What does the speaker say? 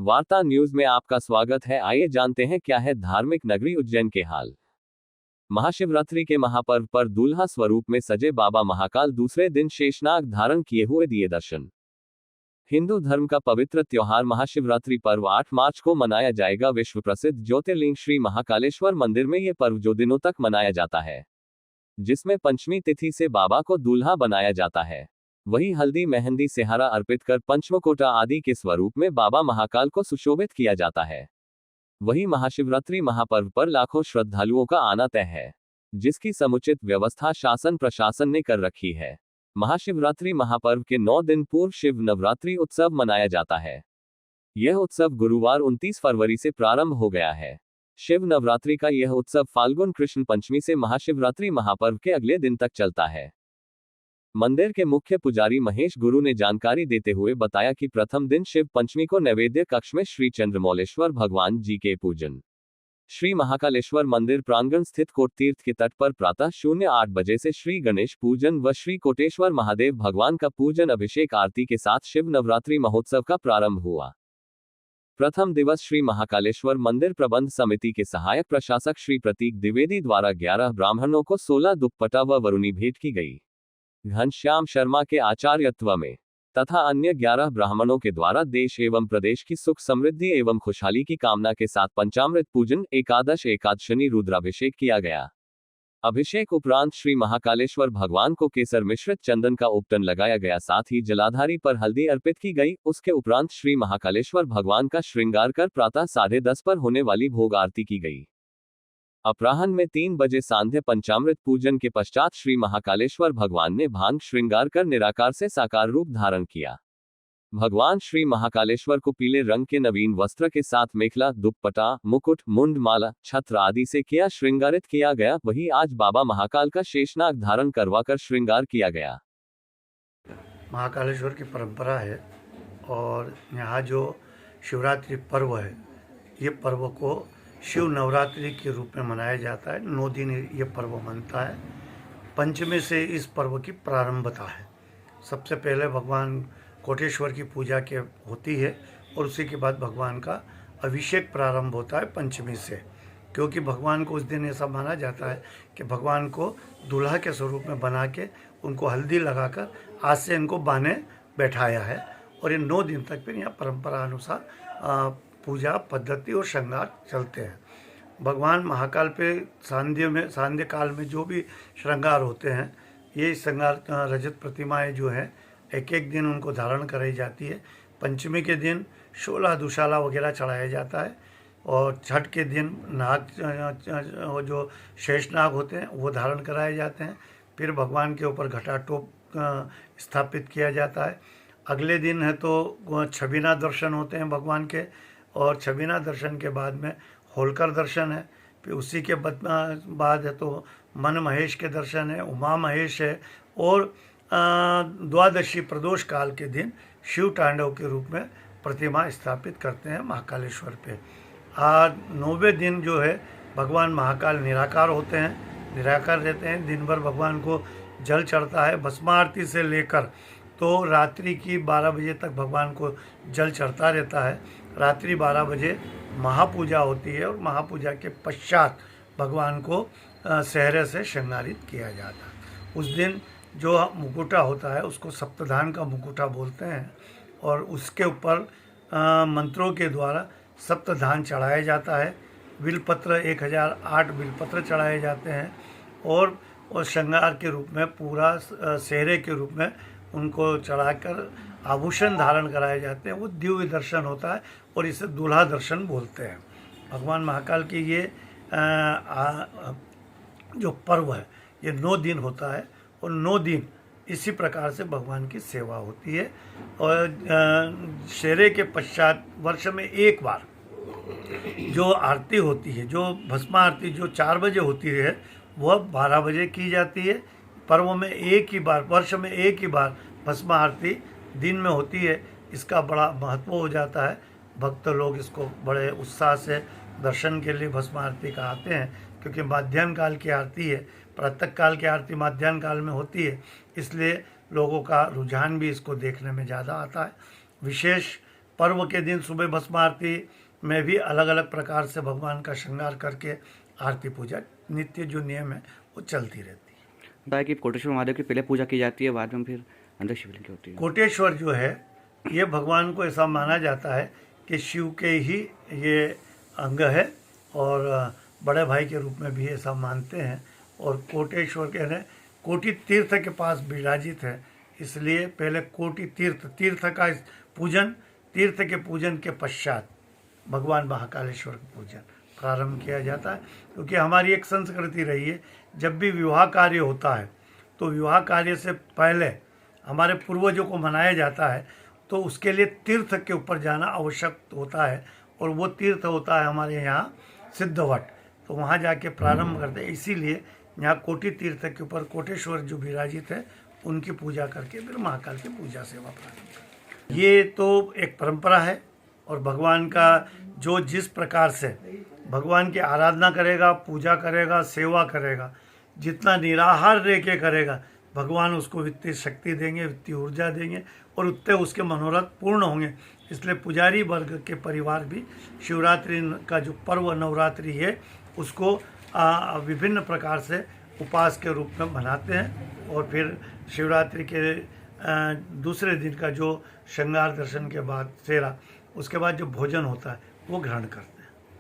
वार्ता न्यूज में आपका स्वागत है। आइए जानते हैं क्या है धार्मिक नगरी उज्जैन के हाल। महाशिवरात्रि के महापर्व पर दूल्हा स्वरूप में सजे बाबा महाकाल दूसरे दिन शेषनाग धारण किए हुए दिए दर्शन। हिंदू धर्म का पवित्र त्योहार महाशिवरात्रि पर्व 8 मार्च को मनाया जाएगा। विश्व प्रसिद्ध ज्योतिर्लिंग श्री महाकालेश्वर मंदिर में यह पर्व जो दिनों तक मनाया जाता है, जिसमें पंचमी तिथि से बाबा को दूल्हा बनाया जाता है। वहीं हल्दी मेहंदी सेहारा अर्पित कर पंचमकोटा आदि के स्वरूप में बाबा महाकाल को सुशोभित किया जाता है। वहीं महाशिवरात्रि महापर्व पर लाखों श्रद्धालुओं का आना तय है, जिसकी समुचित व्यवस्था शासन प्रशासन ने कर रखी है। महाशिवरात्रि महापर्व के 9 दिन पूर्व शिव नवरात्रि उत्सव मनाया जाता है। यह उत्सव गुरुवार 29 फरवरी से प्रारंभ हो गया है। शिव नवरात्रि का यह उत्सव फाल्गुन कृष्ण पंचमी से महाशिवरात्रि महापर्व के अगले दिन तक चलता है। मंदिर के मुख्य पुजारी महेश गुरु ने जानकारी देते हुए बताया कि प्रथम दिन शिव पंचमी को नैवेद्य कक्ष में श्री चंद्रमौलेश्वर भगवान जी के पूजन श्री महाकालेश्वर मंदिर प्रांगण स्थित कोट तीर्थ के तट पर प्रातः 08 बजे से श्री गणेश पूजन व श्री कोटेश्वर महादेव भगवान का पूजन अभिषेक आरती के साथ शिव नवरात्रि महोत्सव का प्रारंभ हुआ। प्रथम दिवस श्री महाकालेश्वर मंदिर प्रबंध समिति के सहायक प्रशासक श्री प्रतीक द्विवेदी द्वारा 11 ब्राह्मणों को 16 दुपट्टा व वरुणी भेंट की गई। घनश्याम शर्मा के आचार्यत्व में तथा अन्य 11 ब्राह्मणों के द्वारा देश एवं प्रदेश की सुख समृद्धि एवं खुशहाली की कामना के साथ पंचामृत पूजन एकादशनी रुद्राभिषेक किया गया। अभिषेक उपरांत श्री महाकालेश्वर भगवान को केसर मिश्रित चंदन का उपटन लगाया गया, साथ ही जलाधारी पर हल्दी अर्पित की गई। उसके उपरांत श्री महाकालेश्वर भगवान का श्रृंगार कर प्रातः 10:30 पर होने वाली भोग आरती की गई। अपराह्न में 3 बजे सांध्य पंचामृत पूजन के पश्चात श्री महाकालेश्वर भगवान ने भांग श्रृंगार कर निराकार से साकार रूप धारण किया। भगवान श्री महाकालेश्वर को पीले रंग के नवीन वस्त्र के साथ मेखला, दुपट्टा, मुकुट, मुंड माला, छत्र आदि से किया श्रृंगारित किया गया। वहीं आज बाबा महाकाल का शेषनाग धारण करवाकर श्रृंगार किया गया। महाकालेश्वर की परंपरा है और यहाँ जो शिवरात्रि पर्व है, ये पर्व को शिव नवरात्रि के रूप में मनाया जाता है। 9 दिन ये पर्व मनता है। पंचमी से इस पर्व की प्रारंभता है। सबसे पहले भगवान कोटेश्वर की पूजा के होती है और उसी के बाद भगवान का अभिषेक प्रारंभ होता है पंचमी से, क्योंकि भगवान को उस दिन ऐसा माना जाता है कि भगवान को दूल्हा के स्वरूप में बना के उनको हल्दी लगाकर आज से इनको बाने बैठाया है और ये 9 दिन तक फिर यहाँ परंपरा अनुसार पूजा पद्धति और श्रृंगार चलते हैं। भगवान महाकाल पे सांध्य काल में जो भी श्रृंगार होते हैं, ये श्रृंगार रजत प्रतिमाएं जो हैं एक एक दिन उनको धारण कराई जाती है। पंचमी के दिन 16 दुशाला वगैरह चढ़ाया जाता है और छठ के दिन नाग जो शेषनाग होते हैं वो धारण कराए जाते हैं। फिर भगवान के ऊपर घटाटोप स्थापित किया जाता है। अगले दिन है तो छबिना दर्शन होते हैं भगवान के, और छबिना दर्शन के बाद में होलकर दर्शन है। फिर उसी के बाद है तो मन महेश के दर्शन है, उमा महेश है, और द्वादशी प्रदोष काल के दिन शिव तांडव के रूप में प्रतिमा स्थापित करते हैं महाकालेश्वर पे। 9वें दिन जो है भगवान महाकाल निराकार होते हैं, निराकार रहते हैं। दिन भर भगवान को जल चढ़ता है। भस्म आरती से लेकर तो रात्रि की 12 बजे तक भगवान को जल चढ़ता रहता है। रात्रि 12 बजे महापूजा होती है और महापूजा के पश्चात भगवान को सेहरे से श्रृंगारित किया जाता है। उस दिन जो मुकुटा होता है उसको सप्तधान का मुकुटा बोलते हैं और उसके ऊपर मंत्रों के द्वारा सप्तधान चढ़ाया जाता है। बिलपत्र 1008 बिलपत्र चढ़ाए जाते हैं और श्रृंगार के रूप में पूरा सेहरे के रूप में उनको चढ़ाकर आभूषण धारण कराए जाते हैं। वो दिव्य दर्शन होता है और इसे दूल्हा दर्शन बोलते हैं। भगवान महाकाल की ये जो पर्व है ये 9 दिन होता है और 9 दिन इसी प्रकार से भगवान की सेवा होती है। और शेरे के पश्चात वर्ष में एक बार जो आरती होती है, जो भस्म आरती जो 4 बजे होती है, वह 12 बजे की जाती है। पर्व में एक ही बार, वर्ष में एक ही बार भस्म आरती दिन में होती है। इसका बड़ा महत्व हो जाता है। भक्त लोग इसको बड़े उत्साह से दर्शन के लिए भस्म आरती का आते हैं, क्योंकि माध्याह्न काल की आरती है। प्रातः काल की आरती माध्याह्न काल में होती है, इसलिए लोगों का रुझान भी इसको देखने में ज़्यादा आता है। विशेष पर्व के दिन सुबह भस्म आरती में भी अलग अलग प्रकार से भगवान का श्रृंगार करके आरती पूजा नित्य जो नियम है वो चलती रहती है। बताया कि कोटेश्वर महादेव की पहले पूजा की जाती है, बाद में फिर अंदर शिवलिंग की होती है। कोटेश्वर जो है ये भगवान को ऐसा माना जाता है कि शिव के ही ये अंग है और बड़े भाई के रूप में भी ऐसा मानते हैं। और कोटेश्वर कहने कोटि तीर्थ के पास विराजित है, इसलिए पहले कोटि तीर्थ का पूजन, तीर्थ के पूजन के पश्चात भगवान महाकालेश्वर का पूजन प्रारंभ किया जाता है। क्योंकि हमारी एक संस्कृति रही है, जब भी विवाह कार्य होता है तो विवाह कार्य से पहले हमारे पूर्वजों को मनाया जाता है, तो उसके लिए तीर्थ के ऊपर जाना आवश्यक होता है। और वो तीर्थ होता है हमारे यहाँ सिद्धवट, तो वहाँ जाके प्रारंभ करते हैं। इसीलिए यहाँ कोटि तीर्थ के ऊपर कोटेश्वर जो विराजित है उनकी पूजा करके फिर महाकाल की पूजा सेवा प्रारंभ करते हैं। ये तो एक परंपरा है और भगवान का जो जिस प्रकार से भगवान की आराधना करेगा, पूजा करेगा, सेवा करेगा, जितना निराहार रह के करेगा भगवान उसको वित्तीय शक्ति देंगे, वित्तीय ऊर्जा देंगे और उतने उसके मनोरथ पूर्ण होंगे। इसलिए पुजारी वर्ग के परिवार भी शिवरात्रि का जो पर्व नवरात्रि है उसको विभिन्न प्रकार से उपास के रूप में मनाते हैं। और फिर शिवरात्रि के दूसरे दिन का जो श्रृंगार दर्शन के बाद सेरा, उसके बाद जो भोजन होता है वो ग्रहण करते हैं।